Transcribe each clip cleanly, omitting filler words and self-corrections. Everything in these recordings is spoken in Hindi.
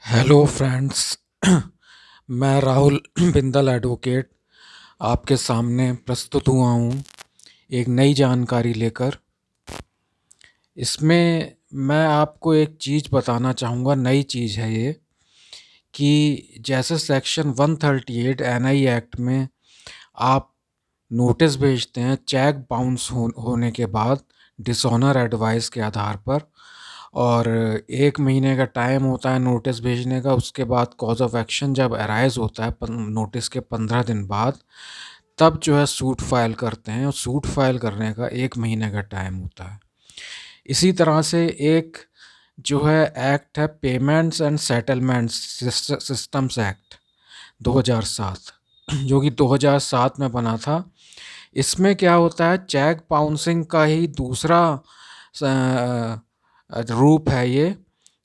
Hello friends. मैं राहुल बिंदल एडवोकेट आपके सामने प्रस्तुत हुआ हूँ एक नई जानकारी लेकर। इसमें मैं आपको एक चीज़ बताना चाहूँगा, नई चीज़ है ये, कि जैसे सेक्शन 138 एनआई एक्ट में आप नोटिस भेजते हैं चेक बाउंस होने के बाद डिसऑनर एडवाइस के आधार पर, और 1 महीने का टाइम होता है नोटिस भेजने का। उसके बाद कॉज ऑफ एक्शन जब अराइज होता है नोटिस के 15 दिन बाद, तब जो है सूट फाइल करते हैं, और सूट फाइल करने का 1 महीने का टाइम होता है। इसी तरह से एक जो है एक्ट है payments and settlements systems act 2007, जो कि 2007 में बना था। इसमें क्या होता है, चेक बाउंसिंग का ही दूसरा रूप है ये,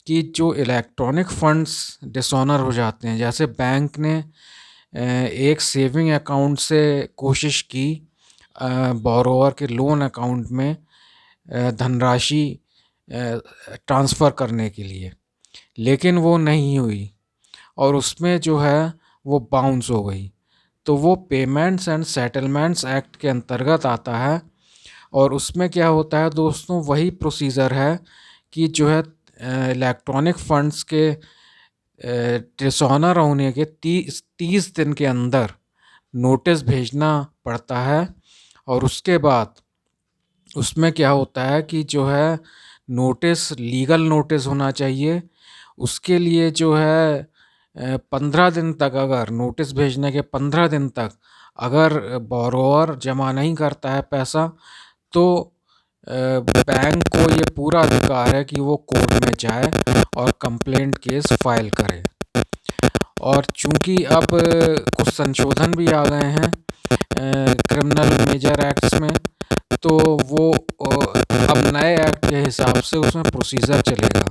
कि जो इलेक्ट्रॉनिक फंड्स डिसऑनर हो जाते हैं, जैसे बैंक ने एक सेविंग अकाउंट से कोशिश की बोरोवर के लोन अकाउंट में धनराशि ट्रांसफ़र करने के लिए, लेकिन वो नहीं हुई और उसमें जो है वो बाउंस हो गई, तो वो पेमेंट्स एंड सेटलमेंट्स एक्ट के अंतर्गत आता है। और उसमें क्या होता है दोस्तों, वही प्रोसीजर है कि जो है इलेक्ट्रॉनिक फंड्स के डिसऑनर होने के 30 दिन के अंदर नोटिस भेजना पड़ता है। और उसके बाद उसमें क्या होता है कि जो है नोटिस लीगल नोटिस होना चाहिए। उसके लिए जो है 15 दिन तक, अगर नोटिस भेजने के 15 दिन तक अगर बोरोवर जमा नहीं करता है पैसा, तो बैंक को ये पूरा अधिकार है कि वो कोर्ट में जाए और कंप्लेंट केस फाइल करे। और चूंकि अब कुछ संशोधन भी आ गए हैं क्रिमिनल मेजर एक्ट्स में, तो वो अब नए एक्ट के हिसाब से उसमें प्रोसीजर चलेगा।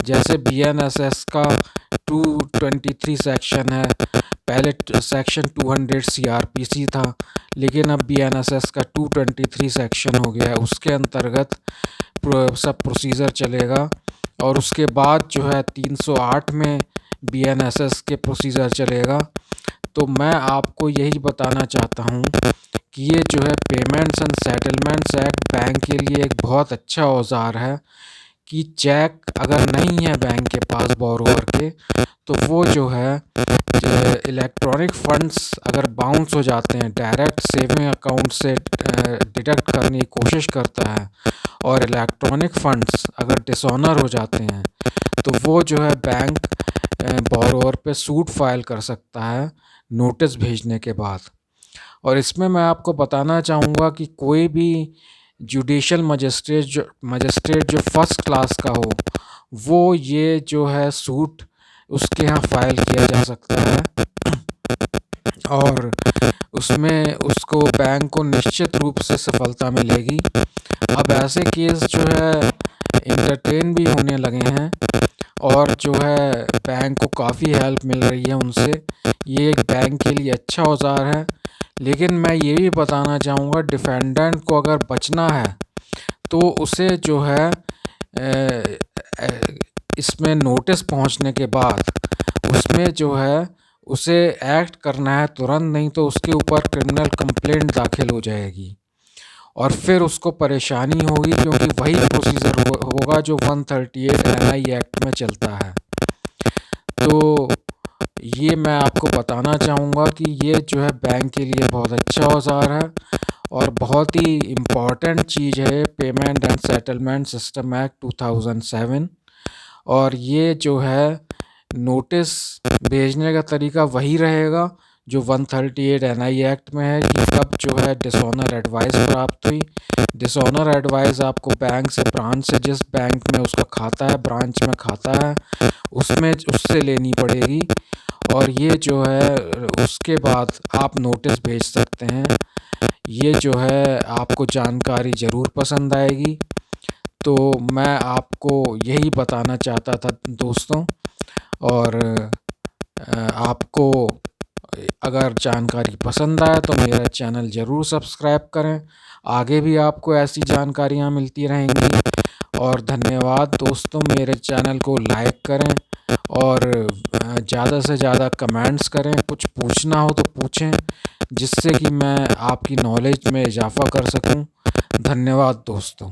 जैसे बीएनएसएस का 223 सेक्शन है, पहले सेक्शन 200 सीआरपीसी था, लेकिन अब बीएनएसएस का 223 सेक्शन हो गया है। उसके अंतर्गत सब प्रोसीजर चलेगा। और उसके बाद जो है 308 में बीएनएसएस के प्रोसीजर चलेगा। तो मैं आपको यही बताना चाहता हूँ कि ये जो है payments and settlements act bank के लिए एक बहुत अच्छा औजार है, कि चेक अगर नहीं है बैंक के पास बोरोवर के, तो वो जो है इलेक्ट्रॉनिक फंड्स अगर बाउंस हो जाते हैं, डायरेक्ट सेविंग अकाउंट से डिडक्ट करने की कोशिश करता है, और इलेक्ट्रॉनिक फंड्स अगर डिसऑनर हो जाते हैं, तो वो जो है बैंक बोरोवर पे सूट फाइल कर सकता है नोटिस भेजने के बाद। और इसमें मैं आपको बताना चाहूँगा कि कोई भी जुडिशल मजिस्ट्रेट जो फर्स्ट क्लास का हो, वो ये जो है सूट उसके यहाँ फाइल किया जा सकता है, और उसमें उसको बैंक को निश्चित रूप से सफलता मिलेगी। अब ऐसे केस जो है इंटरटेन भी होने लगे हैं, और जो है बैंक को काफ़ी हेल्प मिल रही है उनसे। ये एक बैंक के लिए अच्छा औजार है। लेकिन मैं ये भी बताना चाहूँगा, डिफेंडेंट को अगर बचना है तो उसे जो है इसमें नोटिस पहुंचने के बाद उसमें जो है उसे एक्ट करना है तुरंत, नहीं तो उसके ऊपर क्रिमिनल कंप्लेंट दाखिल हो जाएगी और फिर उसको परेशानी होगी, क्योंकि वही प्रोसीजर होगा जो 138 एनआई एक्ट में चलता है। तो ये मैं आपको बताना चाहूँगा कि ये जो है बैंक के लिए बहुत अच्छा औजार है और बहुत ही इम्पॉर्टेंट चीज़ है payment and settlement system act 2007। और ये जो है नोटिस भेजने का तरीका वही रहेगा जो 138 एनआई एक्ट में है, कि कब जो है डिसऑनर एडवाइस प्राप्त हुई। डिसऑनर एडवाइस आपको बैंक से, ब्रांच से, जिस बैंक में उसका खाता है, ब्रांच में खाता है, उसमें उससे लेनी पड़ेगी। और ये जो है उसके बाद आप नोटिस भेज सकते हैं। ये जो है आपको जानकारी ज़रूर पसंद आएगी। तो मैं आपको यही बताना चाहता था दोस्तों। और आपको अगर जानकारी पसंद आए तो मेरा चैनल ज़रूर सब्सक्राइब करें। आगे भी आपको ऐसी जानकारियाँ मिलती रहेंगी। और धन्यवाद दोस्तों, मेरे चैनल को लाइक करें, और ज़्यादा से ज़्यादा कमेंट्स करें, कुछ पूछना हो तो पूछें, जिससे कि मैं आपकी नॉलेज में इजाफ़ा कर सकूं। धन्यवाद दोस्तों।